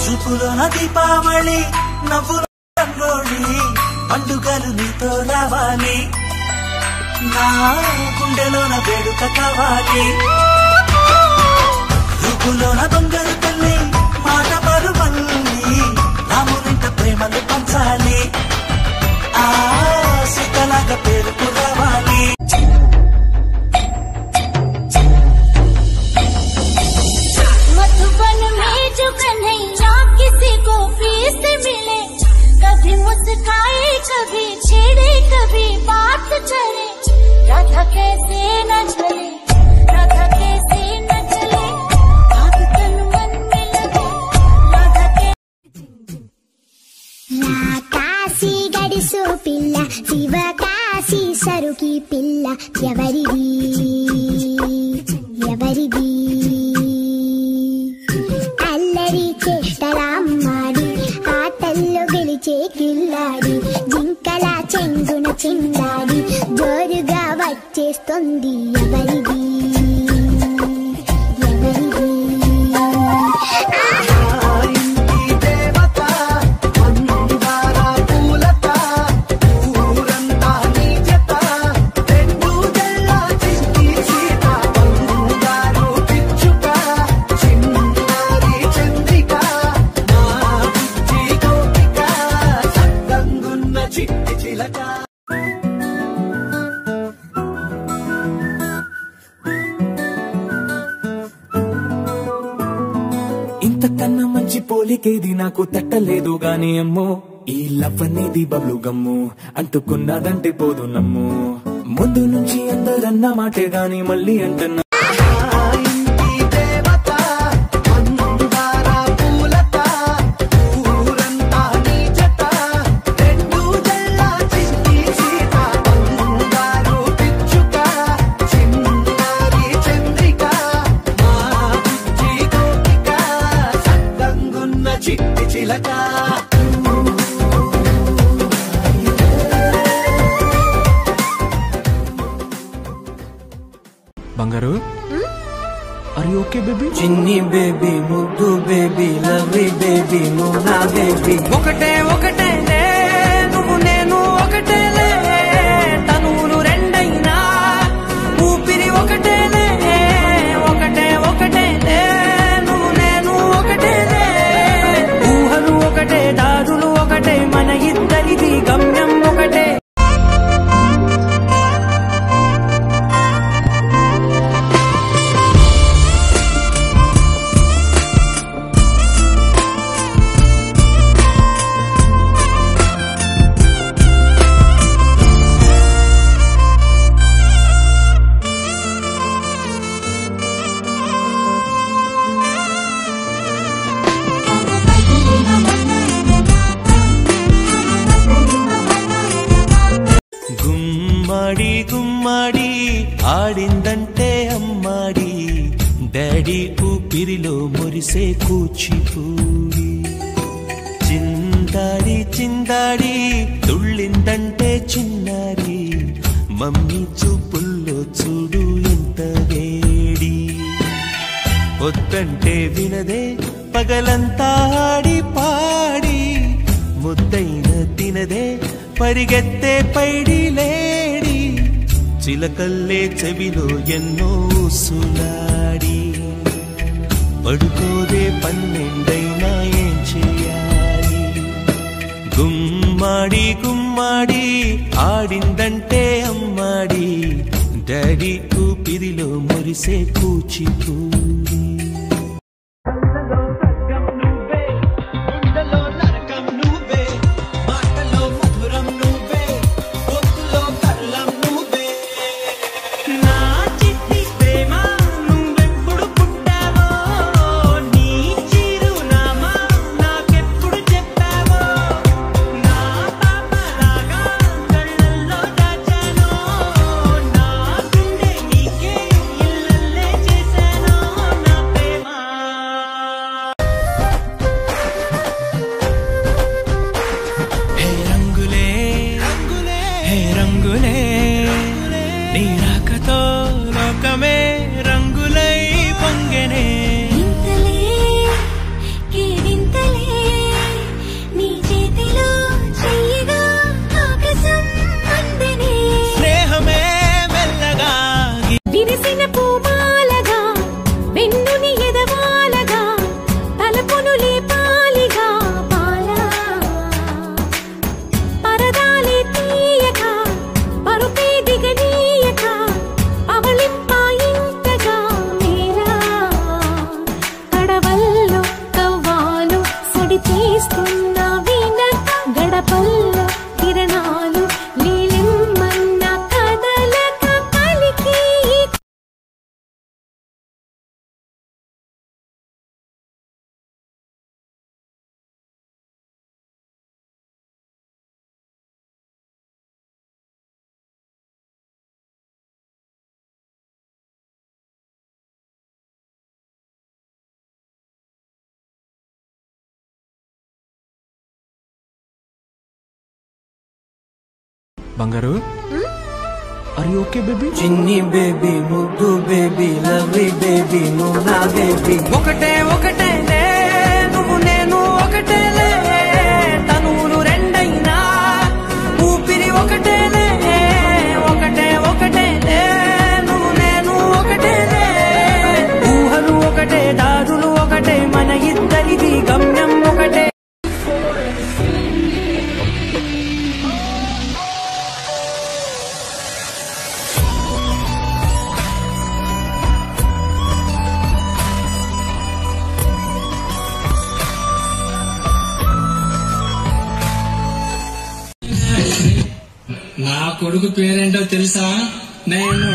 చూపులోన దీపావళి నవ్వులో రంగోళి పండుగలు నీతో రావాలి నా గుండెలోన వేడుక కావాలి రూపులోన బంగారు తల్లి మాట పరువల్లి రామునింట ప్రేమలు పంచాలి ఆ సీతలాగా పేరుకు రావాలి मधुबन में जो कन्हैया किसी को फिर से मिले कभी मुस्काए कभी छेड़े कभी बात करे राधा कैसे न चले राधा कैसे न चले भाग तन मन में लगे राधा के ना काशी गड़िसो पिल्ला शिव काशी सरुकी पिल्ला ఎవరిది ఎవరిది అల్లరి చేష్టలామ్మాడి ఆటల్లో గెలిచే కిల్లాడి జింకల చెంగున చిందాడి జోరుగా వచ్చేస్తుంది ఎవరిది ఎవరిది ఇంతకన్నా మంచి పోలికేది నాకు తట్టలేదు గాని అమ్మో ఈ లవ్ అనేది బబ్లు గమ్ము అంటుకున్నదంటే పోదు నమ్ము ముందు నుంచి అందరన్న మాటే గాని మళ్ళీ అంటున్నా బంగారు ఆర్ యు ఓకే బేబీ చిన్ని బేబీ ముద్దు బేబీ లవ్లీ బేబీ నువ్వు నా బేబీ ఒకటే ఒకటేలే నువ్వు నేను ఒకటేలే తనువులు రెండైనా ఊపిరి ఒకటేలే ఒకటే ఒకటేలే నువ్వు నేను ఒకటేలే ఊహలు ఒకటే దారులు ఒకటే మన ఇద్దరిది గమ్యం ఒకటే గుమ్మడి గుమ్మడి ఆడిందంటే అమ్మాడి డాడీ ఊపిరిలో మురిసే కూచిపూడి చిందాడి చిందాడి తుళ్ళిందంటే చిన్నారి మమ్మీ చూపుల్లో చూడు ఎంత వేడి వద్దంటే వినదే పగలంతా ఆడి పాడి ముద్దైన తినదే పరిగెత్తే పైడి లేడి చిలకల్లే చెవిలో ఎన్నో సులాడి పడుకోదే పన్నెండైనా ఏం చేయాలి గుమ్మాడి గుమ్మాడి ఆడిందంటే అమ్మాడి డాడీ ఊపిరిలో మురిసే కూచిపూడి నా బంగారు ఆర్ యు ఓకే బేబీ? చిన్ని బేబీ ముద్దు బేబీ లవ్లీ బేబీ నువ్వు నా బేబీ ఒకటే ఒకటేలే నువ్వు నేను ఒకటేలే తనువులు రెండైనా ఊపిరి ఒకటేలే ఒకటే ఒకటేలే నువ్వు నేను ఒకటేలే ఊహలు ఒకటే దారులు ఒకటే మన ఇద్దరిది గమ్యం ఒకటే నా కొడుకు పేరేంటో తెలుసా? నేను